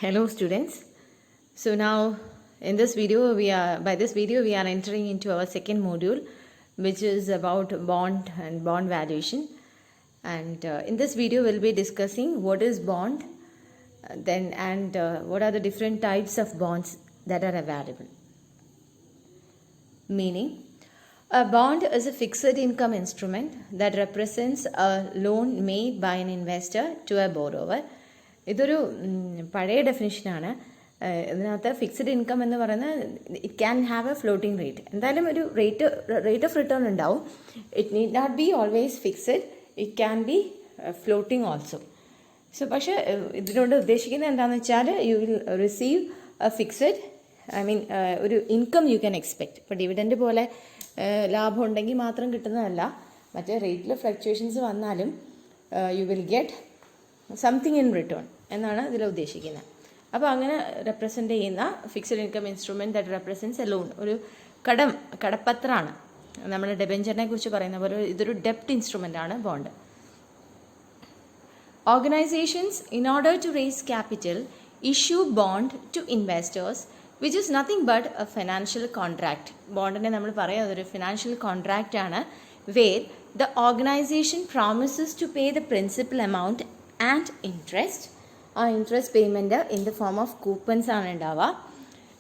Hello students. So now in this video we are entering into our second module, which is about bond and bond valuation. And in this video we'll be discussing what is bond, what are the different types of bonds that are available. Meaning, a bond is a fixed income instrument that represents a loan made by an investor to a borrower. ഇതൊരു പഴയ ഡെഫിനിഷനാണ്. ഇതിനകത്ത് fixed income എന്ന് പറയുന്നത് it can have a floating rate. എന്തായാലും ഒരു rate of return ഉണ്ടാവും. It need not be always fixed, it can be floating also. So പക്ഷേ ഇതിനോട് ഉദ്ദേശിക്കുന്നത് എന്താണെന്ന് വെച്ചാൽ യു വിൽ റിസീവ് ഫിക്സഡ്, ഒരു ഇൻകം യു ക്യാൻ എക്സ്പെക്ട്. ഇപ്പോൾ ഡിവിഡൻഡ് പോലെ ലാഭം ഉണ്ടെങ്കിൽ മാത്രം കിട്ടുന്നതല്ല, മറ്റേ റേറ്റിൽ ഫ്ലക്ച്വേഷൻസ് വന്നാലും you will get something in return എന്നാണ് ഇതിൽ ഉദ്ദേശിക്കുന്നത്. അപ്പോൾ അങ്ങനെ റെപ്രസെൻ്റ് ചെയ്യുന്ന fixed income instrument that represents A loan, ഒരു കടപ്പത്രമാണ്. നമ്മൾ ഡെബെഞ്ചറിനെ കുറിച്ച് പറയുന്ന പോലെ ഇതൊരു ഡെപ്റ്റ് ഇൻസ്ട്രുമെൻ്റ് ആണ് bond. Organizations, in order to raise capital, issue bond to investors, which is nothing but a financial contract. ബോണ്ടിനെ നമ്മൾ പറയാം അതൊരു ഫിനാൻഷ്യൽ കോൺട്രാക്റ്റ് ആണ്, where the organization promises to pay the principal amount and interest. ആ interest payment in the form of coupons ആണ് ഉണ്ടാവുക,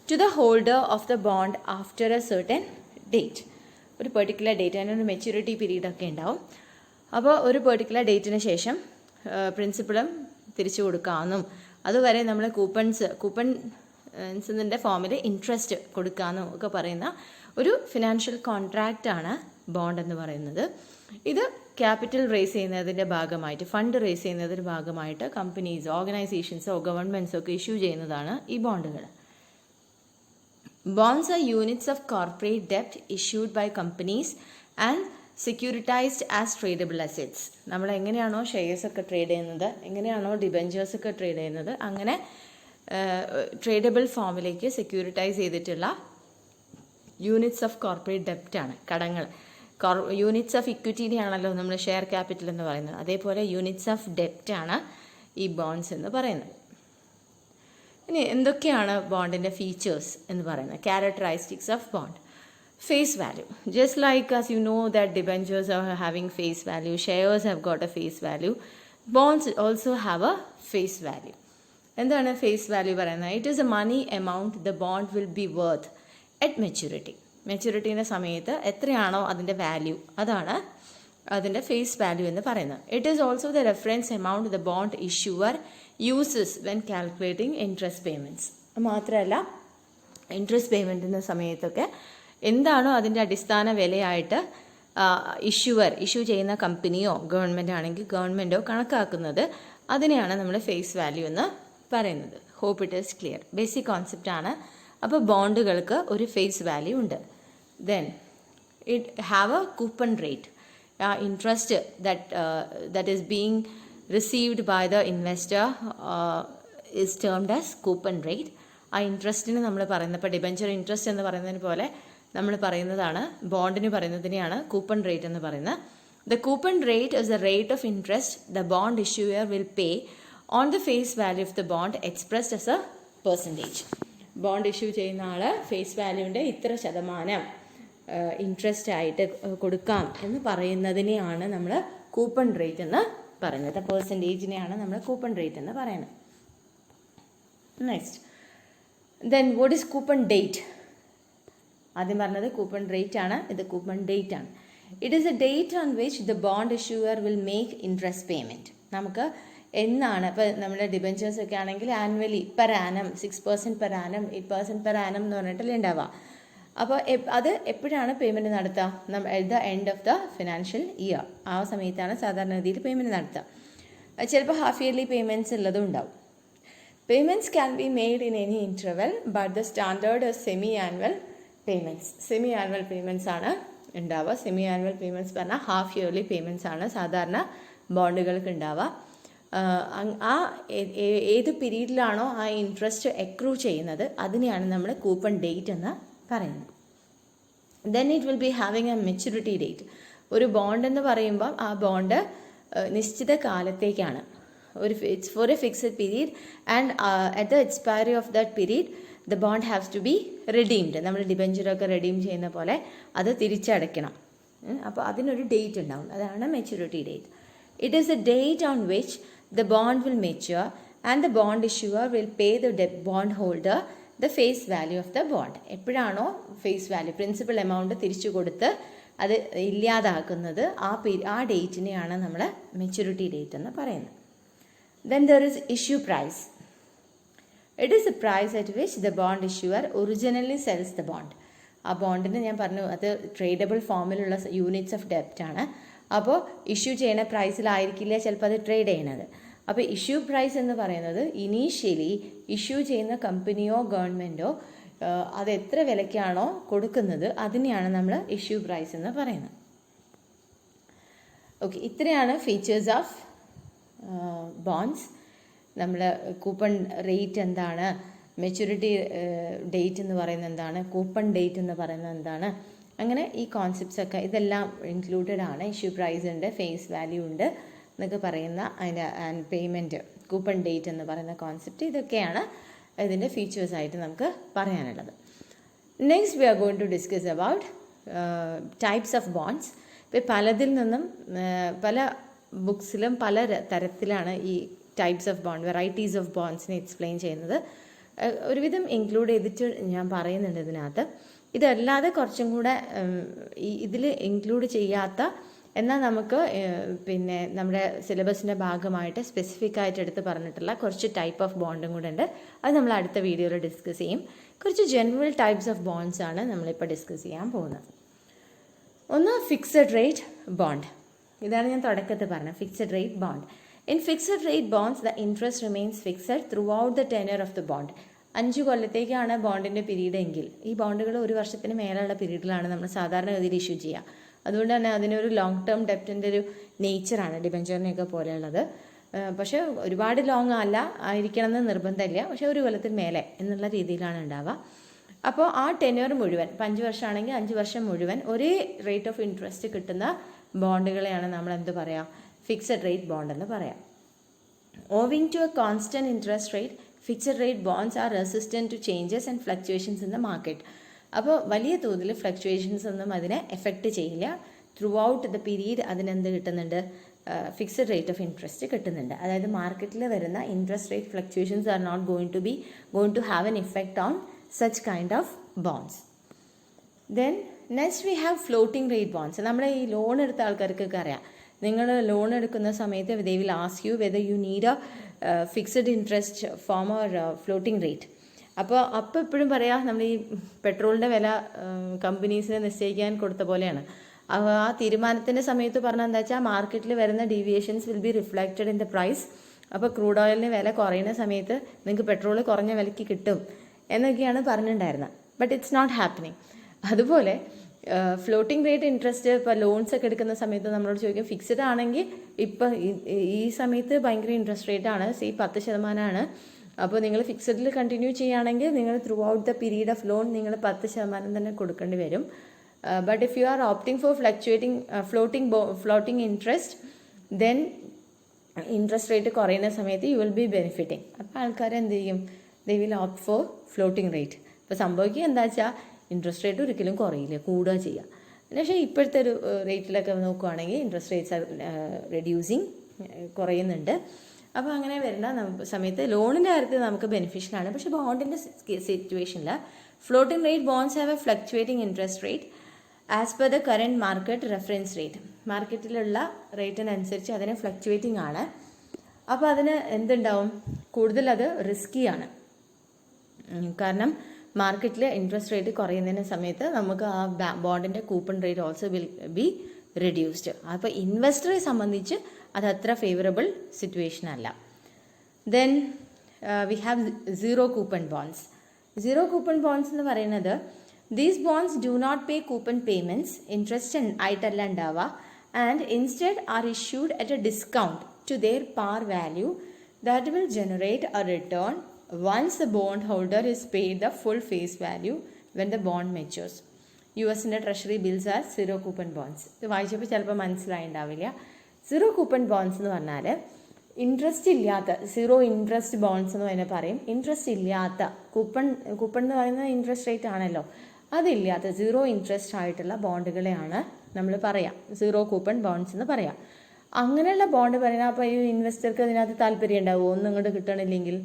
to the holder of the bond after a certain date. ഒരു particular date, അതിനൊരു maturity period ഒക്കെ ഉണ്ടാവും. അപ്പോൾ ഒരു particular ഡേറ്റിന് ശേഷം പ്രിൻസിപ്പളും തിരിച്ചു കൊടുക്കാമെന്നും അതുവരെ നമ്മൾ കൂപ്പൺസിൻ്റെ ഫോമിൽ ഇൻട്രസ്റ്റ് കൊടുക്കാമെന്നും ഒക്കെ പറയുന്ന ഒരു ഫിനാൻഷ്യൽ കോൺട്രാക്റ്റ് ആണ് ബോണ്ട് എന്ന് പറയുന്നത്. ഇത് ക്യാപിറ്റൽ റേസ് ചെയ്യുന്നതിൻ്റെ ഭാഗമായിട്ട്, ഫണ്ട് റേസ് ചെയ്യുന്നതിൻ്റെ ഭാഗമായിട്ട് കമ്പനീസ്, ഓർഗനൈസേഷൻസോ ഗവൺമെൻറ്റ്സോ ഒക്കെ ഇഷ്യൂ ചെയ്യുന്നതാണ് ഈ ബോണ്ടുകൾ. Bonds are units of corporate ഡെപ്റ്റ് issued by companies and securitised as tradable assets. നമ്മൾ എങ്ങനെയാണോ ഷെയർസ് ഒക്കെ ട്രേഡ് ചെയ്യുന്നത്, എങ്ങനെയാണോ ഡിബെഞ്ചേഴ്സ് ഒക്കെ ട്രേഡ് ചെയ്യുന്നത്, അങ്ങനെ ട്രേഡബിൾ ഫോമിലേക്ക് സെക്യൂരിറ്റൈസ് ചെയ്തിട്ടുള്ള യൂണിറ്റ്സ് ഓഫ് കോർപ്പറേറ്റ് ഡെപ്റ്റ് ആണ് കടങ്ങൾ. യൂണിറ്റ്സ് ഓഫ് ഇക്വിറ്റിനെയാണല്ലോ നമ്മൾ ഷെയർ ക്യാപിറ്റൽ എന്ന് പറയുന്നത്, അതേപോലെ യൂണിറ്റ്സ് ഓഫ് ഡെപ്റ്റ് ആണ് ഈ ബോണ്ട്സ് എന്ന് പറയുന്നത്. ഇനി എന്തൊക്കെയാണ് ബോണ്ടിൻ്റെ ഫീച്ചേഴ്സ് എന്ന് പറയുന്നത്, characteristics of bond. Face value. Just like as you know that debentures are having face value, shares have got a face value, bonds also have a face value. എന്താണ് face value പറയുന്നത്? It is a money amount the bond will be worth at maturity. മെച്യൂരിറ്റീൻ്റെ സമയത്ത് എത്രയാണോ അതിൻ്റെ value, അതാണ് അതിൻ്റെ face value എന്ന് പറയുന്നത്. It is also the reference amount the bond issuer uses when calculating interest payments. മാത്രമല്ല ഇൻട്രസ്റ്റ് പേയ്മെൻറ്റിൻ്റെ സമയത്തൊക്കെ എന്താണോ അതിൻ്റെ അടിസ്ഥാന വിലയായിട്ട് ഇഷ്യൂ ചെയ്യുന്ന കമ്പനിയോ ഗവൺമെൻറ് ആണെങ്കിൽ ഗവൺമെൻറ്റോ കണക്കാക്കുന്നത്, അതിനെയാണ് നമ്മൾ ഫേസ് വാല്യൂ എന്ന് പറയുന്നത്. Hope it is clear. Basic concept ആണ്. അപ്പോൾ ബോണ്ടുകൾക്ക് ഒരു ഫേസ് വാല്യൂ ഉണ്ട്. Then it have a coupon rate. Interest that is being received by the investor is termed as coupon rate. ആ ഇൻട്രസ്റ്റിന് നമ്മൾ പറയുന്നത്, ഇപ്പോൾ ഡിബെഞ്ചർ ഇൻട്രസ്റ്റ് എന്ന് പറയുന്നതിന് പോലെ നമ്മൾ പറയുന്നതാണ്, ബോണ്ടിന് പറയുന്നതിനെയാണ് കൂപ്പൺ റേറ്റ് എന്ന് പറയുന്നത്. The coupon rate is the rate of interest the bond issuer will pay on the face value of the bond expressed as a percentage. Bond issue ചെയ്യുന്ന ആൾ ഫേസ് വാല്യൂവിൻ്റെ ഇത്ര ശതമാനം ഇൻട്രസ്റ്റ് ആയിട്ട് കൊടുക്കാം എന്ന് പറയുന്നതിനെയാണ് നമ്മൾ കൂപ്പൺ റേറ്റ് എന്ന് പറയുന്നത്. പെർസെൻറ്റേജിനെയാണ് നമ്മൾ കൂപ്പൺ റേറ്റ് എന്ന് പറയുന്നത്. Next, then what is coupon date? ആദ്യം പറഞ്ഞത് കൂപ്പൺ റേറ്റ് ആണ്, ഇത് കൂപ്പൺ ഡേറ്റ് ആണ്. It is a date on which the bond issuer will make interest payment. നമുക്ക് എന്നാണ്, ഇപ്പോൾ നമ്മുടെ ഡിബെഞ്ചേഴ്സ് ഒക്കെ ആണെങ്കിൽ annually per annum 6% per annum 8% per annum എന്ന് പറഞ്ഞിട്ടല്ലേ ഉണ്ടാവുക. അപ്പോൾ അത് എപ്പോഴാണ് പേയ്മെൻറ്റ് നടത്തുക? At the end of the financial year. ആ സമയത്താണ് സാധാരണ രീതിയിൽ പേയ്മെൻറ്റ് നടത്തുക. ചിലപ്പോൾ ഹാഫ് ഇയർലി പേയ്മെൻറ്റ്സ് ഉള്ളതും ഉണ്ടാവും. Payments can be made in any interval, but the standard is semi-annual payments. Semi-annual payments ആണ് ഉണ്ടാവുക. Semi-annual payments പറഞ്ഞാൽ ഹാഫ് ഇയർലി പേയ്മെൻറ്റ്സ് ആണ് സാധാരണ ബോണ്ടുകൾക്ക് ഉണ്ടാവുക. ആ ഏത് പീരീഡിലാണോ ആ ഇൻട്രസ്റ്റ് എക്രൂ ചെയ്യുന്നത് അതിനെയാണ് നമ്മൾ കൂപ്പൺ ഡേറ്റ് എന്ന് പറയുന്നത്. Then it will be having A maturity date. ഒരു ബോണ്ട് എന്ന് പറയുമ്പോൾ ആ ബോണ്ട് നിശ്ചിത കാലത്തേക്കാണ്. it's for a fixed period and at the expiry of that period the bond has to be redeemed. നമ്മൾ ഡിബഞ്ചറൊക്കെ റെഡീം ചെയ്യുന്ന പോലെ അത് തിരിച്ചടയ്ക്കണം. അപ്പോൾ അതിനൊരു ഡേറ്റ് ഉണ്ടാവും, അതാണ് maturity date. It is a date on which the bond will mature and the bond issuer will pay the bond holder the face value of the bond. എപ്പോഴാണോ face value principal amount തിരിച്ചു കൊടുത്ത് അത് ഇല്ലാതാക്കുന്നത് ആ ഡേറ്റിനെയാണ് നമ്മൾ maturity date എന്ന് പറയുന്നത്. Then there is issue price. It is a price at which the bond issuer originally sells the bond. ആ ബോണ്ടിന് ഞാൻ പറഞ്ഞു അത് ട്രേഡബിൾ ഫോമിലുള്ള യൂണിറ്റ്സ് ഓഫ് ഡെപ്റ്റ് ആണ്. അപ്പോൾ ഇഷ്യൂ ചെയ്യുന്ന പ്രൈസിലായിരിക്കില്ല ചിലപ്പോൾ അത് ട്രേഡ് ചെയ്യണത്. അപ്പോൾ ഇഷ്യൂ പ്രൈസ് എന്ന് പറയുന്നത് ഇനീഷ്യലി ഇഷ്യൂ ചെയ്യുന്ന കമ്പനിയോ ഗവൺമെൻറ്റോ അത് എത്ര വിലയ്ക്കാണോ കൊടുക്കുന്നത് അതിനെയാണ് നമ്മൾ ഇഷ്യൂ പ്രൈസ് എന്ന് പറയുന്നത്. ഓക്കെ, ഇത്രയാണ് ഫീച്ചേഴ്സ് ഓഫ് ബോണ്ട്സ്. നമ്മൾ കൂപ്പൺ റേറ്റ് എന്താണ്, മെച്യൂരിറ്റി ഡേറ്റ് എന്ന് പറയുന്നത് എന്താണ്, കൂപ്പൺ ഡേറ്റ് എന്ന് പറയുന്നത് എന്താണ്, അങ്ങനെ ഈ കോൺസെപ്റ്റ്സ് ഒക്കെ ഇതെല്ലാം ഇൻക്ലൂഡഡ് ആണ്. ഇഷ്യൂ പ്രൈസ് ഉണ്ട്, ഫേസ് വാല്യൂ ഉണ്ട് എന്നൊക്കെ പറയുന്ന അതിൻ്റെ പേയ്മെൻറ്റ്, കൂപ്പൺ ഡേറ്റ് എന്ന് പറയുന്ന കോൺസെപ്റ്റ്, ഇതൊക്കെയാണ് ഇതിൻ്റെ ഫീച്ചേഴ്സായിട്ട് നമുക്ക് പറയാനുള്ളത്. Next we are going to discuss about types of bonds. ഇപ്പോൾ പലതിൽ നിന്നും പല ബുക്സിലും പല തരത്തിലാണ് ഈ types of bond, varieties of ബോണ്ട്സിനെ എക്സ്പ്ലെയിൻ ചെയ്യുന്നത്. ഒരുവിധം ഇൻക്ലൂഡ് ചെയ്തിട്ട് ഞാൻ പറയുന്നുണ്ട് ഇതിനകത്ത്. ഇതല്ലാതെ കുറച്ചും കൂടെ ഇതിൽ ഇൻക്ലൂഡ് ചെയ്യാത്ത എന്നാൽ നമുക്ക് പിന്നെ നമ്മുടെ സിലബസിൻ്റെ ഭാഗമായിട്ട് സ്പെസിഫിക് ആയിട്ട് എടുത്ത് പറഞ്ഞിട്ടുള്ള കുറച്ച് ടൈപ്പ് ഓഫ് ബോണ്ടും കൂടെ ഉണ്ട്. അത് നമ്മൾ അടുത്ത വീഡിയോയിൽ ഡിസ്കസ് ചെയ്യും. കുറച്ച് ജനറൽ ടൈപ്സ് ഓഫ് ബോണ്ട്സ് ആണ് നമ്മളിപ്പോൾ ഡിസ്കസ് ചെയ്യാൻ പോകുന്നത്. ഒന്ന് ഫിക്സഡ് റേറ്റ് ബോണ്ട്. ഇതാണ് ഞാൻ തുടക്കത്തിൽ പറഞ്ഞത്, fixed rate bond. In fixed rate bonds the interest remains fixed throughout the tenor of the bond. 5 കൊല്ലത്തേക്കാണ് ബോണ്ടിൻ്റെ പീരീഡ് എങ്കിൽ ഈ ബോണ്ടുകൾ 1 വർഷത്തിന് മേലുള്ള പീരീഡിലാണ് നമ്മൾ സാധാരണഗതിയിൽ ഇഷ്യൂ ചെയ്യുക. അതുകൊണ്ട് തന്നെ അതിനൊരു ലോങ് ടേം ഡെപ്റ്റിൻ്റെ ഒരു നേച്ചറാണ് ഡിബഞ്ചറിനെയൊക്കെ പോലെയുള്ളത്. പക്ഷേ ഒരുപാട് ലോങ് അല്ല, ആയിരിക്കണം എന്ന് നിർബന്ധമില്ല, പക്ഷേ 1 കൊല്ലത്തിന് മേലെ എന്നുള്ള രീതിയിലാണ് ഉണ്ടാവുക. അപ്പോൾ ആ ടെന്യൂർ മുഴുവൻ, ഇപ്പോൾ 5 വർഷമാണെങ്കിൽ 5 വർഷം മുഴുവൻ ഒരേ റേറ്റ് ഓഫ് ഇൻട്രസ്റ്റ് കിട്ടുന്ന ബോണ്ടുകളെയാണ് നമ്മൾ എന്ത് പറയാം, ഫിക്സഡ് റേറ്റ് ബോണ്ട് എന്ന് പറയാം. Owing to a constant interest rate, fixed rate bonds are resistant to changes and fluctuations in the market. അപ്പോൾ വലിയ തോതിൽ ഫ്ലക്ച്വേഷൻസ് ഒന്നും അതിനെ എഫക്റ്റ് ചെയ്യില്ല. ത്രൂ ഔട്ട് ദ പീരീഡ് അതിനെന്ത് കിട്ടുന്നുണ്ട്, ഫിക്സഡ് റേറ്റ് ഓഫ് ഇൻട്രസ്റ്റ് കിട്ടുന്നുണ്ട്. അതായത് മാർക്കറ്റിൽ വരുന്ന interest rate fluctuations are not going to have an effect on such kind of bonds. Then next we have floating rate bonds. നമ്മുടെ ഈ loan എടുത്ത ആൾക്കാർക്കൊക്കെ അറിയാം, നിങ്ങൾ ലോൺ എടുക്കുന്ന സമയത്ത് they will ask you whether you need A fixed interest form or floating rate. അപ്പോൾ എപ്പോഴും പറയാം, നമ്മൾ ഈ പെട്രോളിൻ്റെ വില കമ്പനീസിനെ നിശ്ചയിക്കാൻ കൊടുത്ത പോലെയാണ്. ആ തീരുമാനത്തിൻ്റെ സമയത്ത് പറഞ്ഞാൽ എന്താ വെച്ചാൽ മാർക്കറ്റിൽ വരുന്ന deviations will be reflected in the price. അപ്പോൾ ക്രൂഡ് ഓയിലിന് വില കുറയുന്ന സമയത്ത് നിങ്ങൾക്ക് പെട്രോൾ കുറഞ്ഞ വിലയ്ക്ക് കിട്ടും എന്നൊക്കെയാണ് പറഞ്ഞിട്ടുണ്ടായിരുന്നത്. But it's not happening. അതുപോലെ ഫ്ലോട്ടിംഗ് റേറ്റ് ഇൻട്രസ്റ്റ് ഇപ്പോൾ ലോൺസ് ഒക്കെ എടുക്കുന്ന സമയത്ത് നമ്മളോട് ചോദിക്കും, ഫിക്സഡ് ആണെങ്കിൽ ഇപ്പം ഈ സമയത്ത് ഭയങ്കര ഇൻട്രസ്റ്റ് റേറ്റ് ആണ്, 10% അപ്പോൾ നിങ്ങൾ ഫിക്സഡിൽ കണ്ടിന്യൂ ചെയ്യുകയാണെങ്കിൽ നിങ്ങൾ through out the period of loan നിങ്ങൾ 10% തന്നെ കൊടുക്കേണ്ടി വരും. But if you are opting four floating interest, then interest rate കുറയുന്ന സമയത്ത് യു വിൽ ബി ബെനിഫിറ്റിംഗ്. അപ്പോൾ ആൾക്കാർ എന്ത് ചെയ്യും, they will opt for floating rate. ഇപ്പോൾ സംഭവിക്കുക എന്താ വെച്ചാൽ ഇൻട്രസ്റ്റ് റേറ്റ് ഒരിക്കലും കുറയില്ല, കൂടുക ചെയ്യുക. പക്ഷേ ഇപ്പോഴത്തെ ഒരു റേറ്റിലൊക്കെ നോക്കുകയാണെങ്കിൽ ഇൻട്രസ്റ്റ് റേറ്റ്സ് റെഡ്യൂസിങ്, കുറയുന്നുണ്ട്. അപ്പോൾ അങ്ങനെ വരുന്ന സമയത്ത് ലോണിൻ്റെ കാര്യത്തിൽ നമുക്ക് ബെനിഫിഷ്യലാണ്. പക്ഷേ ബോണ്ടിൻ്റെ സിറ്റുവേഷനിൽ floating rate bonds have a fluctuating interest rate as per the current market reference rate. മാർക്കറ്റിലുള്ള റേറ്റിനനുസരിച്ച് അതിന് ഫ്ലക്ച്വേറ്റിംഗ് ആണ്. അപ്പോൾ അതിന് എന്തുണ്ടാവും, കൂടുതൽ അത് റിസ്ക്കിയാണ്. കാരണം മാർക്കറ്റിൽ ഇൻട്രസ്റ്റ് റേറ്റ് കുറയുന്നതിന് സമയത്ത് നമുക്ക് ആ ബോണ്ടിൻ്റെ coupon rate also will be reduced. അപ്പോൾ ഇൻവെസ്റ്ററെ സംബന്ധിച്ച് അത് അത്ര ഫേവറബിൾ സിറ്റുവേഷൻ അല്ല. Then we have zero coupon bonds. Zero coupon bonds എന്ന് പറയുന്നത് these bonds do not pay coupon payments, interest ആയിട്ടല്ല ഉണ്ടാവുക, and instead are issued at a discount to their par value that will generate a return once the bond holder is paid the full face value when the bond matures. US-ന്റെ treasury bills are zero coupon bonds. ഇത് വായിച്ചപ്പോൾ ചിലപ്പോൾ മനസ്സിലായിട്ടുണ്ടാവില്ല. Zero coupon bonds എന്ന് പറഞ്ഞാൽ interest ഇല്ലാത്ത zero interest bonds എന്ന് തന്നെ പറയും. ഇൻട്രസ്റ്റ് ഇല്ലാത്ത കൂപ്പൺ എന്ന് പറയുന്നത് ഇൻട്രസ്റ്റ് റേറ്റ് ആണല്ലോ, അതില്ലാത്ത സീറോ ഇൻട്രസ്റ്റ് ആയിട്ടുള്ള ബോണ്ടുകളെയാണ് നമ്മൾ പറയാം സീറോ കൂപ്പൺ ബോണ്ട്സ് എന്ന് പറയാം. അങ്ങനെയുള്ള ബോണ്ട് പറയുന്നത് അപ്പോൾ ഈ ഇൻവെസ്റ്റർക്ക് അതിനകത്ത് താല്പര്യം ഉണ്ടാവുമോ ഒന്നും ഇങ്ങോട്ട് കിട്ടണില്ലെങ്കിൽ?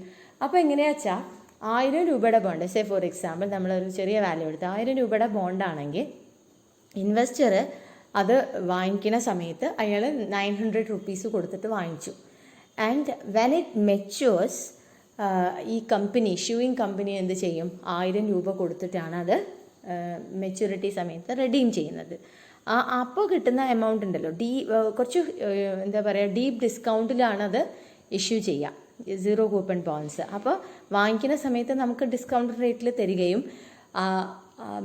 അപ്പോൾ എങ്ങനെയാ വെച്ചാൽ 1000 രൂപയുടെ ബോണ്ട്, സേ ഫോർ എക്സാമ്പിൾ നമ്മളൊരു ചെറിയ വാല്യൂ എടുത്ത് 1000 രൂപയുടെ ബോണ്ടാണെങ്കിൽ ഇൻവെസ്റ്റർ അത് വാങ്ങിക്കുന്ന സമയത്ത് അയാൾ 900 റുപ്പീസ് കൊടുത്തിട്ട് വാങ്ങിച്ചു. ആൻഡ് വെൻ ഇറ്റ് മെച്യൂർസ് ഈ കമ്പനി ഇഷ്യൂയിങ് കമ്പനി എന്ത് ചെയ്യും? 1000 രൂപ കൊടുത്തിട്ടാണ് അത് മെച്യൂരിറ്റി സമയത്ത് റെഡീം ചെയ്യുന്നത്. അപ്പോൾ കിട്ടുന്ന എമൗണ്ട് ഉണ്ടല്ലോ കുറച്ച് എന്താ പറയുക ഡീപ്പ് ഡിസ്കൗണ്ടിലാണ് അത് ഇഷ്യൂ ചെയ്യുക സീറോ കൂപ്പൺ ബോണ്ട്സ്. അപ്പോൾ വാങ്ങിക്കുന്ന സമയത്ത് നമുക്ക് ഡിസ്കൗണ്ട് റേറ്റിൽ തരികയും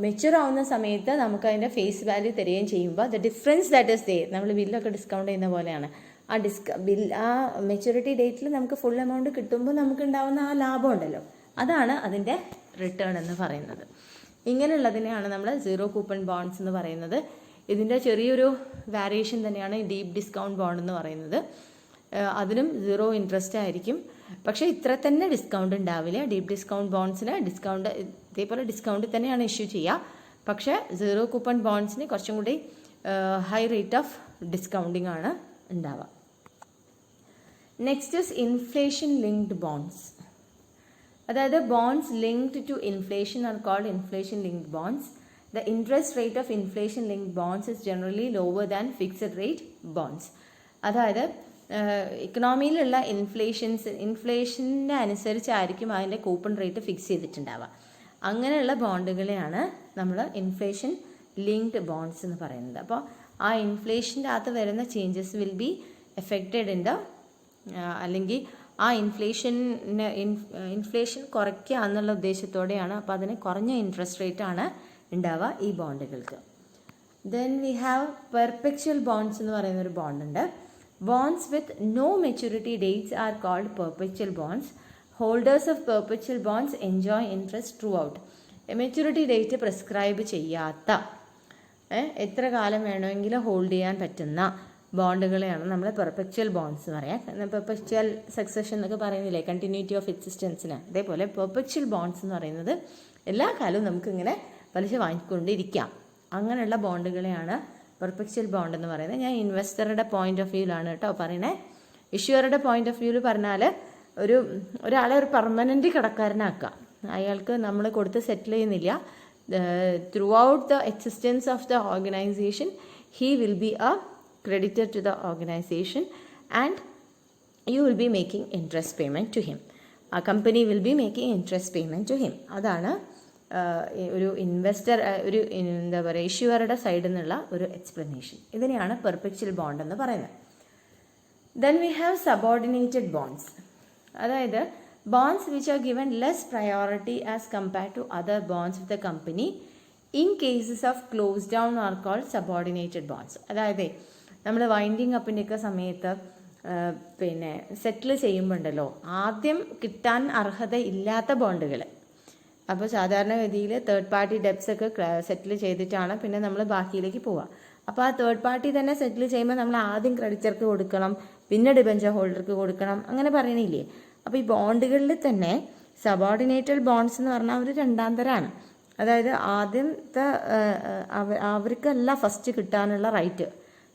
മെച്യൂർ ആവുന്ന സമയത്ത് നമുക്ക് അതിൻ്റെ ഫേസ് വാല്യൂ തരികയും ചെയ്യുമ്പോൾ ദ ഡിഫറൻസ് ദാറ്റ് ഇസ് ദേ, നമ്മൾ ബില്ലൊക്കെ ഡിസ്കൗണ്ട് ചെയ്യുന്ന പോലെയാണ്. ആ മെച്യൂരിറ്റി ഡേറ്റിൽ നമുക്ക് ഫുൾ എമൗണ്ട് കിട്ടുമ്പോൾ നമുക്ക് ഉണ്ടാവുന്ന ആ ലാഭം ഉണ്ടല്ലോ, അതാണ് അതിൻ്റെ റിട്ടേൺ എന്ന് പറയുന്നത്. ഇങ്ങനെയുള്ളതിനെയാണ് നമ്മൾ സീറോ കൂപ്പൺ ബോണ്ട്സ് എന്ന് പറയുന്നത്. ഇതിൻ്റെ ചെറിയൊരു വേരിയേഷൻ തന്നെയാണ് ഡീപ്പ് ഡിസ്കൗണ്ട് ബോണ്ട് എന്ന് പറയുന്നത്. അതിനും സീറോ ഇൻട്രസ്റ്റ് ആയിരിക്കും, പക്ഷേ ഇത്ര തന്നെ ഡിസ്കൗണ്ട് ഉണ്ടാവില്ല. ഡീപ്പ് ഡിസ്കൗണ്ട് ബോണ്ട്സിന് ഡിസ്കൗണ്ട് ഇതേപോലെ ഡിസ്കൗണ്ട് തന്നെയാണ് ഇഷ്യൂ ചെയ്യുക, പക്ഷേ സീറോ കൂപ്പൺ ബോണ്ട്സിന് കുറച്ചും കൂടി ഹൈ റേറ്റ് ഓഫ് ഡിസ്കൗണ്ടിങ് ആണ് ഉണ്ടാവുക. Next is inflation linked bonds. അതായത് bonds linked to inflation are called inflation linked bonds. The interest rate of inflation linked bonds is generally lower than fixed rate bonds. അതായത് ഇക്കണോമിയിലുള്ള ഇൻഫ്ലേഷൻ്റെ അനുസരിച്ചായിരിക്കും അതിൻ്റെ coupon rate fix ചെയ്തിട്ടുണ്ടാവുക. അങ്ങനെയുള്ള ബോണ്ടുകളെയാണ് നമ്മൾ inflation linked bonds എന്ന് പറയുന്നത്. അപ്പോൾ ആ ഇൻഫ്ലേഷൻ്റെ അകത്ത് വരുന്ന changes will be affected in the അല്ലെങ്കിൽ ആ ഇൻഫ്ലേഷൻ കുറയ്ക്കുക എന്നുള്ള ഉദ്ദേശത്തോടെയാണ്. അപ്പോൾ അതിന് കുറഞ്ഞ ഇൻട്രസ്റ്റ് റേറ്റാണ് ഉണ്ടാവുക ഈ ബോണ്ടുകൾക്ക്. Then we have perpetual bonds എന്ന് പറയുന്ന ഒരു ബോണ്ട് ഉണ്ട്. Bonds with no maturity dates are called perpetual bonds. Holders of perpetual bonds enjoy interest throughout. Maturity date prescribe ചെയ്യാത്ത എത്ര കാലം വേണമെങ്കിലും ഹോൾഡ് ചെയ്യാൻ പറ്റുന്ന ബോണ്ടുകളെയാണ് നമ്മൾ പെർപെച്വൽ ബോണ്ട്സ് എന്ന് പറയാം. പെർപെച്വൽ സക്സഷൻ എന്നൊക്കെ പറയുന്നില്ലേ, കണ്ടിന്യൂറ്റി ഓഫ് എക്സിസ്റ്റൻസിന്, അതേപോലെ പെർപെച്വൽ ബോണ്ട്സ് എന്ന് പറയുന്നത് എല്ലാ കാലവും നമുക്കിങ്ങനെ പലിശ വാങ്ങിക്കൊണ്ടിരിക്കാം. അങ്ങനെയുള്ള ബോണ്ടുകളെയാണ് പെർപെച്വൽ ബോണ്ട് എന്ന് പറയുന്നത്. ഞാൻ ഇൻവെസ്റ്ററുടെ പോയിന്റ് ഓഫ് വ്യൂവിലാണ് കേട്ടോ പറയണേ. ഇഷ്യൂറുടെ പോയിന്റ് ഓഫ് വ്യൂവിൽ പറഞ്ഞാൽ ഒരാളെ ഒരു പെർമനൻ്റ് കടക്കാരനാക്കാം. അയാൾക്ക് നമ്മൾ കൊടുത്ത് സെറ്റിൽ ചെയ്യുന്നില്ല. Through out the existence of the organisation he will be A creditor to the organization and you will be making interest payment to him. A company will be making interest payment to him. അതാണ് ഒരു investor ഒരു എന്താ പറയുക ഇഷ്യൂവറുടെ സൈഡിൽ നിന്നുള്ള ഒരു explanation. ഇതിനെയാണ് perpetual bond എന്ന് പറയുന്നത്. Then we have subordinated bonds. അതായത് bonds which are given less priority as compared to other bonds of the company in cases of close down are called subordinated bonds. അതായത് നമ്മൾ winding അപ്പിൻ്റെയൊക്കെ സമയത്ത് പിന്നെ സെറ്റിൽ ചെയ്യുമ്പോൾ ഉണ്ടല്ലോ ആദ്യം കിട്ടാൻ അർഹത ഇല്ലാത്ത ബോണ്ടുകൾ. അപ്പോൾ സാധാരണഗതിയിൽ തേർഡ് പാർട്ടി ഡെപ്സ് ഒക്കെ സെറ്റിൽ ചെയ്തിട്ടാണ് പിന്നെ നമ്മൾ ബാക്കിയിലേക്ക് പോവുക. അപ്പോൾ ആ തേർഡ് പാർട്ടി തന്നെ സെറ്റിൽ ചെയ്യുമ്പോൾ നമ്മൾ ആദ്യം ക്രെഡിറ്റർക്ക് കൊടുക്കണം, പിന്നെ ഡിബഞ്ചർ ഹോൾഡർക്ക് കൊടുക്കണം, അങ്ങനെ പറയണില്ലേ. അപ്പോൾ ഈ ബോണ്ടുകളിൽ തന്നെ സബോർഡിനേറ്റഡ് ബോണ്ട്സ് എന്ന് പറഞ്ഞാൽ ഒരു രണ്ടാം തരമാണ്. അതായത് ആദ്യത്തെ അവർക്കല്ല ഫസ്റ്റ് കിട്ടാനുള്ള റൈറ്റ്.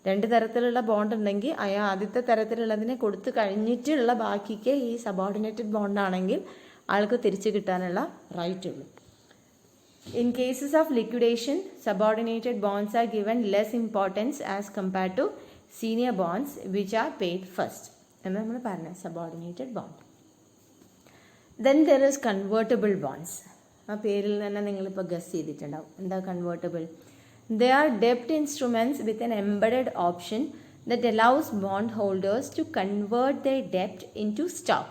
രണ്ട് തരത്തിലുള്ള ബോണ്ട് ഉണ്ടെങ്കിൽ ആദ്യത്തെ തരത്തിലുള്ളതിനെ കൊടുത്തു കഴിഞ്ഞിട്ടുള്ള ബാക്കിക്ക് ഈ സബോർഡിനേറ്റഡ് ബോണ്ടാണെങ്കിൽ ആൾക്ക് തിരിച്ചു കിട്ടാനുള്ള റൈറ്റ് ഉള്ളൂ. In cases of liquidation subordinated bonds are given less importance as compared to senior bonds which are paid first എന്ന് നമ്മൾ പറഞ്ഞത് subordinated bond. Then there is convertible bonds. ആ പേരിൽ തന്നെ നിങ്ങളിപ്പോൾ ഗസ് ചെയ്തിട്ടുണ്ടാവും എന്താ convertible. They are debt instruments with an embedded option that allows bondholders to convert their debt into stock.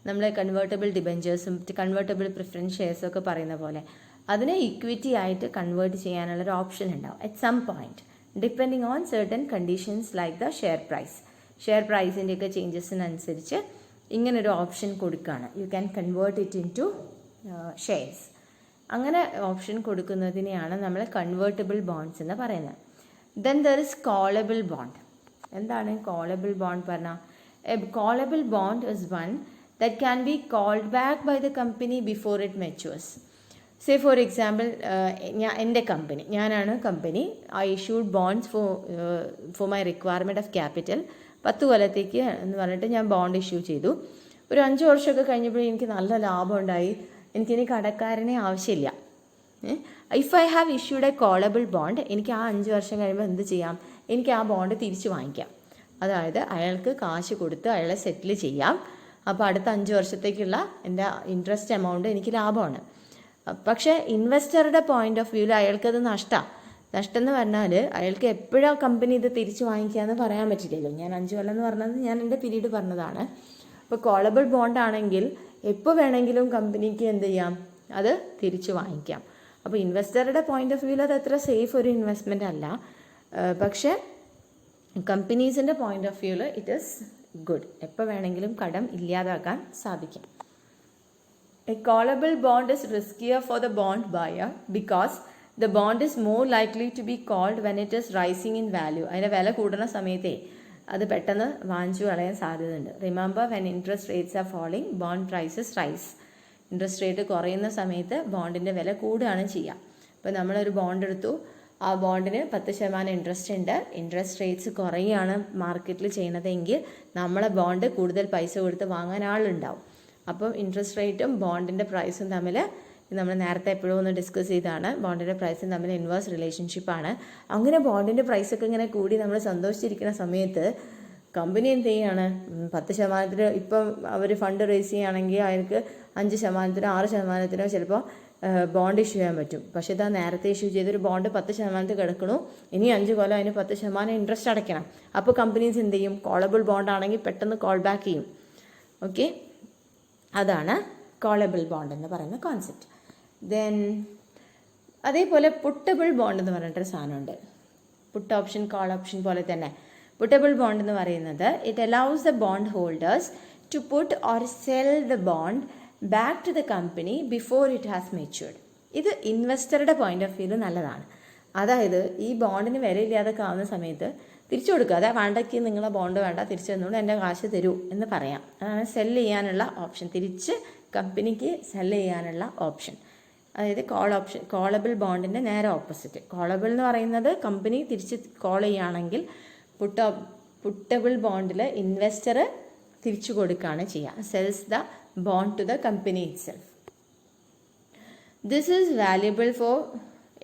നമ്മൾ കൺവേർട്ടബിൾ ഡിബഞ്ചേഴ്സും കൺവേർട്ടബിൾ പ്രിഫറൻസ് ഷെയർസും ഒക്കെ പറയുന്ന പോലെ അതിനെ ഇക്വിറ്റി ആയിട്ട് കൺവേർട്ട് ചെയ്യാനുള്ളൊരു ഓപ്ഷൻ ഉണ്ടാവും at some point depending on certain conditions like the share price. Share പ്രൈസിൻ്റെയൊക്കെ ചേഞ്ചസിനനുസരിച്ച് ഇങ്ങനൊരു ഓപ്ഷൻ കൊടുക്കുകയാണ്. You can convert it into shares. അങ്ങനെ ഓപ്ഷൻ കൊടുക്കുന്നതിനെയാണ് നമ്മൾ കൺവേർട്ടബിൾ ബോണ്ട്സ് എന്ന് പറയുന്നത്. Then there is callable bond. എന്താണ് കോളബിൾ ബോണ്ട് പറഞ്ഞാൽ? A callable bond is one that can be called back by the company before it matures. Say for example, എൻ്റെ company, ഞാനാണ് company, I issued bonds for my requirement of capital. 10 കൊല്ലത്തേക്ക് എന്ന് പറഞ്ഞിട്ട് ഞാൻ bond issue ചെയ്തു. ഒരു 5 വർഷമൊക്കെ കഴിഞ്ഞപ്പോൾ എനിക്ക് നല്ല ലാഭം ഉണ്ടായി, എനിക്കിനി കടക്കാരനെ ആവശ്യമില്ല. If I have issued A callable bond, എനിക്ക് ആ 5 വർഷം കഴിയുമ്പോൾ എന്ത് ചെയ്യാം? എനിക്ക് ആ ബോണ്ട് തിരിച്ചു വാങ്ങിക്കാം. അതായത് അയാൾക്ക് കാശ് കൊടുത്ത് അയാളെ സെറ്റിൽ ചെയ്യാം. അപ്പോൾ അടുത്ത 5 വർഷത്തേക്കുള്ള എൻ്റെ ഇൻട്രസ്റ്റ് എമൗണ്ട് എനിക്ക് ലാഭമാണ്. പക്ഷേ ഇൻവെസ്റ്ററുടെ പോയിന്റ് ഓഫ് വ്യൂവിൽ അയാൾക്കത് നഷ്ടം എന്ന് പറഞ്ഞാൽ അയാൾക്ക് എപ്പോഴാണ് കമ്പനി ഇത് തിരിച്ചു വാങ്ങിക്കുക എന്ന് പറയാൻ പറ്റില്ലല്ലോ. ഞാൻ 5 കൊല്ലം എന്ന് പറഞ്ഞത് ഞാൻ എൻ്റെ പീരീഡ് പറഞ്ഞതാണ്. അപ്പോൾ കോളബിൾ ബോണ്ട് ആണെങ്കിൽ എപ്പോൾ വേണമെങ്കിലും കമ്പനിക്ക് എന്ത് ചെയ്യാം? അത് തിരിച്ചു വാങ്ങിക്കാം. അപ്പോൾ ഇൻവെസ്റ്ററുടെ പോയിന്റ് ഓഫ് വ്യൂവിൽ അത് അത്ര സേഫ് ഒരു ഇൻവെസ്റ്റ്മെൻ്റ് അല്ല. പക്ഷേ കമ്പനീസിൻ്റെ പോയിന്റ് ഓഫ് വ്യൂവിൽ ഇറ്റ് ഈസ് ഗുഡ്. എപ്പോൾ വേണമെങ്കിലും കടം ഇല്ലാതാക്കാൻ സാധിക്കും. A callable bond is riskier for the bond buyer because the bond is more likely to be called when it is rising in value. അതിൻ്റെ വില കൂടുന്ന സമയത്തേ അത് പെട്ടെന്ന് വാങ്ങിച്ചു കളയാൻ സാധ്യതയുണ്ട്. Remember, when interest rates are falling bond prices rise. Interest rate കുറയുന്ന സമയത്ത് ബോണ്ടിൻ്റെ വില കൂടുകയാണ് ചെയ്യുക. ഇപ്പോൾ നമ്മളൊരു ബോണ്ട് എടുത്തു, ആ ബോണ്ടിന് 10% ഇൻട്രസ്റ്റ് ഉണ്ട്. ഇൻട്രസ്റ്റ് റേറ്റ്സ് കുറയുകയാണ് മാർക്കറ്റിൽ ചെയ്യണതെങ്കിൽ നമ്മളെ ബോണ്ട് കൂടുതൽ പൈസ കൊടുത്ത് വാങ്ങാൻ ആളുണ്ടാവും. അപ്പോൾ ഇൻട്രസ്റ്റ് റേറ്റും ബോണ്ടിൻ്റെ പ്രൈസും തമ്മിൽ നമ്മൾ നേരത്തെ എപ്പോഴും ഒന്ന് ഡിസ്കസ് ചെയ്താണ്, ബോണ്ടിൻ്റെ പ്രൈസും തമ്മിൽ ഇൻവേഴ്സ് റിലേഷൻഷിപ്പാണ്. അങ്ങനെ ബോണ്ടിൻ്റെ പ്രൈസൊക്കെ ഇങ്ങനെ കൂടി നമ്മൾ സന്തോഷിച്ചിരിക്കുന്ന സമയത്ത് കമ്പനി എന്ത് ചെയ്യാണ്? 10% ഇപ്പം അവർ ഫണ്ട് റേസ് ചെയ്യുകയാണെങ്കിൽ അവർക്ക് 5%, 6% ചിലപ്പോൾ ബോണ്ട് ഇഷ്യൂ ചെയ്യാൻ പറ്റും. പക്ഷേ ഇതാ നേരത്തെ ഇഷ്യൂ ചെയ്തൊരു ബോണ്ട് 10% കിടക്കണു, ഇനി 5 കൊല്ലം അതിന് 10% ഇൻട്രസ്റ്റ് അടയ്ക്കണം. അപ്പോൾ കമ്പനീസ് എന്ത് ചെയ്യും? കോളബിൾ ബോണ്ട് ആണെങ്കിൽ പെട്ടെന്ന് കോൾ ബാക്ക് ചെയ്യും. ഓക്കെ, അതാണ് കോളബിൾ ബോണ്ട് എന്ന് പറയുന്ന കോൺസെപ്റ്റ്. ദെൻ അതേപോലെ പുട്ടബിൾ ബോണ്ട് എന്ന് പറഞ്ഞിട്ടൊരു സാധനമുണ്ട്. പുട്ട് ഓപ്ഷൻ കോൾ ഓപ്ഷൻ പോലെ തന്നെ പുട്ടബിൾ ബോണ്ട് എന്ന് പറയുന്നത് it allows the bond holders to put or sell the bond back to the company before it has matured. ഇത് ഇൻവെസ്റ്ററുടെ പോയിന്റ് ഓഫ് വ്യൂവിൽ നല്ലതാണ്. അതായത് ഈ ബോണ്ടിന് വിലയില്ലാതൊക്കെ ആവുന്ന സമയത്ത് തിരിച്ചു കൊടുക്കുക. അതായത് വേണ്ടയ്ക്ക് നിങ്ങളെ ബോണ്ട് വേണ്ട, തിരിച്ചു തന്നോളൂ, എൻ്റെ കാശ് തരൂ എന്ന് പറയാം. അതാണ് സെല്ല് ചെയ്യാനുള്ള ഓപ്ഷൻ, തിരിച്ച് കമ്പനിക്ക് സെല്ല് ചെയ്യാനുള്ള ഓപ്ഷൻ. അതായത് കോളബിൾ ബോണ്ടിൻ്റെ നേരെ ഓപ്പോസിറ്റ്. കോളബിൾ എന്ന് പറയുന്നത് കമ്പനി തിരിച്ച് കോൾ ചെയ്യുകയാണെങ്കിൽ, പുട്ടബിൾ ബോണ്ടിൽ ഇൻവെസ്റ്റർ തിരിച്ചു കൊടുക്കുകയാണ് ചെയ്യുക. Cells the bond to the company itself. This is valuable for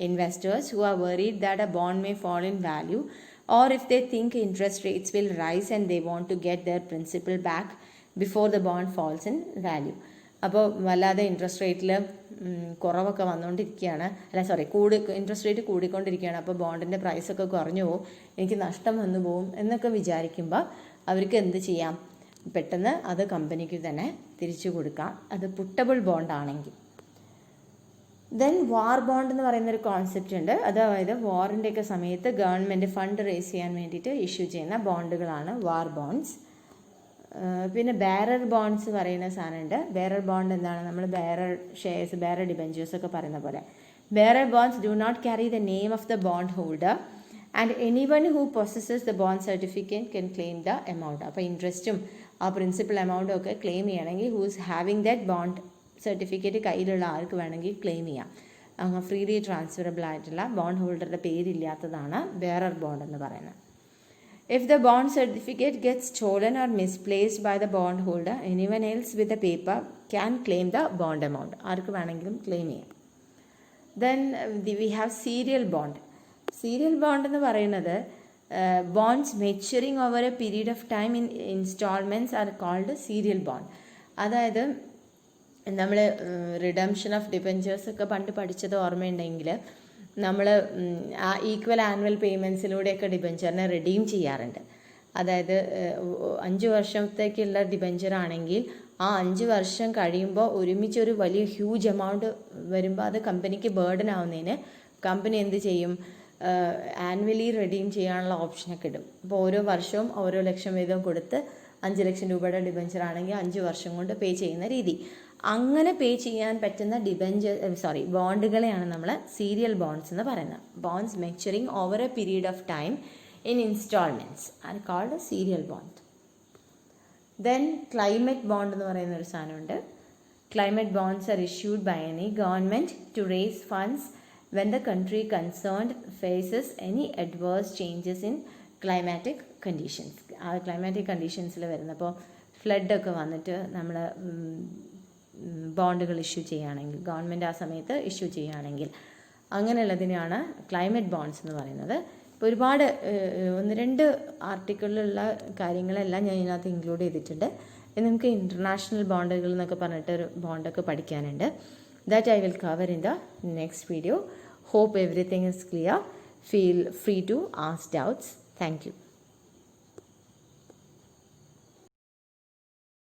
investors who are worried that a bond may fall in value, or if they think interest rates will rise and they want to get their principal back before the bond falls in value. അപ്പോൾ വല്ലാതെ interest റേറ്റിൽ കുറവൊക്കെ വന്നുകൊണ്ടിരിക്കുകയാണ്, interest rate കൂടിക്കൊണ്ടിരിക്കുകയാണ്. അപ്പോൾ ബോണ്ടിൻ്റെ പ്രൈസൊക്കെ കുറഞ്ഞു പോകും, എനിക്ക് നഷ്ടം വന്നു പോകും എന്നൊക്കെ വിചാരിക്കുമ്പോൾ അവർക്ക് എന്ത് ചെയ്യാം? പെട്ടെന്ന് അത് കമ്പനിക്ക് തന്നെ തിരിച്ചു കൊടുക്കാം, അത് പുട്ടബിൾ ബോണ്ട് ആണെങ്കിൽ. ദെൻ വാർ ബോണ്ട് എന്ന് പറയുന്നൊരു കോൺസെപ്റ്റ് ഉണ്ട്. അതായത് വാറിൻ്റെയൊക്കെ സമയത്ത് ഗവൺമെൻറ് ഫണ്ട് റേസ് ചെയ്യാൻ വേണ്ടിയിട്ട് ഇഷ്യൂ ചെയ്യുന്ന ബോണ്ടുകളാണ് വാർ ബോണ്ട്സ്. പിന്നെ ബെയറർ ബോണ്ട്സ് പറയുന്ന സാധനമുണ്ട്. ബെയറർ ബോണ്ട് എന്താണ്? നമ്മൾ ബെയറർ ഷെയർസ്, ബെയറർ ഡിബെഞ്ചേഴ്സ് ഒക്കെ പറയുന്ന പോലെ. Bearer bonds do not carry the name of the bond holder and anyone who possesses the bond certificate can claim the amount. അപ്പോൾ ഇൻട്രസ്റ്റും ആ പ്രിൻസിപ്പൽ എമൗണ്ടും ഒക്കെ ക്ലെയിം ചെയ്യണമെങ്കിൽ who's having that bond certificate കയ്യിലുള്ള ആൾക്ക് വേണമെങ്കിൽ ക്ലെയിം ചെയ്യാം. അങ്ങ് ഫ്രീലി ട്രാൻസ്ഫറബിൾ ആയിട്ടുള്ള ബോണ്ട് ഹോൾഡറുടെ പേരില്ലാത്തതാണ് ബെയറർ ബോണ്ട് എന്ന് പറയുന്നത്. If the bond certificate gets stolen or misplaced by the bond holder, anyone else with the paper can claim the bond amount. ആർക്ക് വേണമെങ്കിലും ക്ലെയിം ചെയ്യാം. Then we have serial bond. Serial bond എന്ന് പറയുന്നത് bonds maturing over a period of time in installments are called serial bond. അതായത് നമ്മൾ redemption of debentures ഒക്കെ പണ്ട് പഠിച്ചത് ഓർമ്മയുണ്ടെങ്കിൽ നമ്മൾ ആ ഈക്വൽ ആനുവൽ പേയ്മെൻറ്റ്സിലൂടെയൊക്കെ ഡിബെഞ്ചറിനെ റിഡീം ചെയ്യാറുണ്ട്. അതായത് 5 വർഷത്തേക്കുള്ള ഡിബെഞ്ചർ ആണെങ്കിൽ ആ 5 വർഷം കഴിയുമ്പോൾ ഒരുമിച്ചൊരു വലിയ ഹ്യൂജ് എമൗണ്ട് വരുമ്പോൾ അത് കമ്പനിക്ക് ബേർഡൻ ആവുന്നതിന് കമ്പനി എന്ത് ചെയ്യും? ആനുവലി റിഡീം ചെയ്യാനുള്ള ഓപ്ഷനൊക്കെ ഇടും. അപ്പോൾ ഓരോ വർഷവും ഓരോ ലക്ഷം വീതം കൊടുത്ത് 5 ലക്ഷം രൂപയുടെ ഡിബെഞ്ചർ ആണെങ്കിൽ 5 വർഷം കൊണ്ട് പേ ചെയ്യുന്ന രീതി. അങ്ങനെ പേ ചെയ്യാൻ പറ്റുന്ന ബോണ്ടുകളെയാണ് നമ്മൾ സീരിയൽ ബോണ്ട്സ് എന്ന് പറയുന്നത്. Bonds maturing over a period of time in instalments are called serial bond. Then climate bond എന്ന് പറയുന്ന ഒരു സാധനമുണ്ട്. Climate bonds are issued by any government to raise funds when the country concerned faces any adverse changes in climatic conditions. ആ climatic കണ്ടീഷൻസിൽ വരുന്ന, അപ്പോൾ ഫ്ലഡൊക്കെ വന്നിട്ട് നമ്മൾ ബോണ്ടുകൾ ഇഷ്യൂ ചെയ്യുകയാണെങ്കിൽ, ഗവൺമെൻറ് ആ സമയത്ത് ഇഷ്യൂ ചെയ്യുകയാണെങ്കിൽ, അങ്ങനെയുള്ളതിനെയാണ് ക്ലൈമറ്റ് ബോണ്ട്സ് എന്ന് പറയുന്നത്. ഇപ്പോൾ ഒരുപാട് 1-2 ആർട്ടിക്കിളിലുള്ള കാര്യങ്ങളെല്ലാം ഞാൻ ഇതിനകത്ത് ഇൻക്ലൂഡ് ചെയ്തിട്ടുണ്ട്. നമുക്ക് ഇൻ്റർനാഷണൽ ബോണ്ടുകൾ എന്നൊക്കെ പറഞ്ഞിട്ട് ഒരു ബോണ്ടൊക്കെ പഠിക്കാനുണ്ട്. That I will cover in the next video. Hope everything is clear. Feel free to ask doubts. Thank you.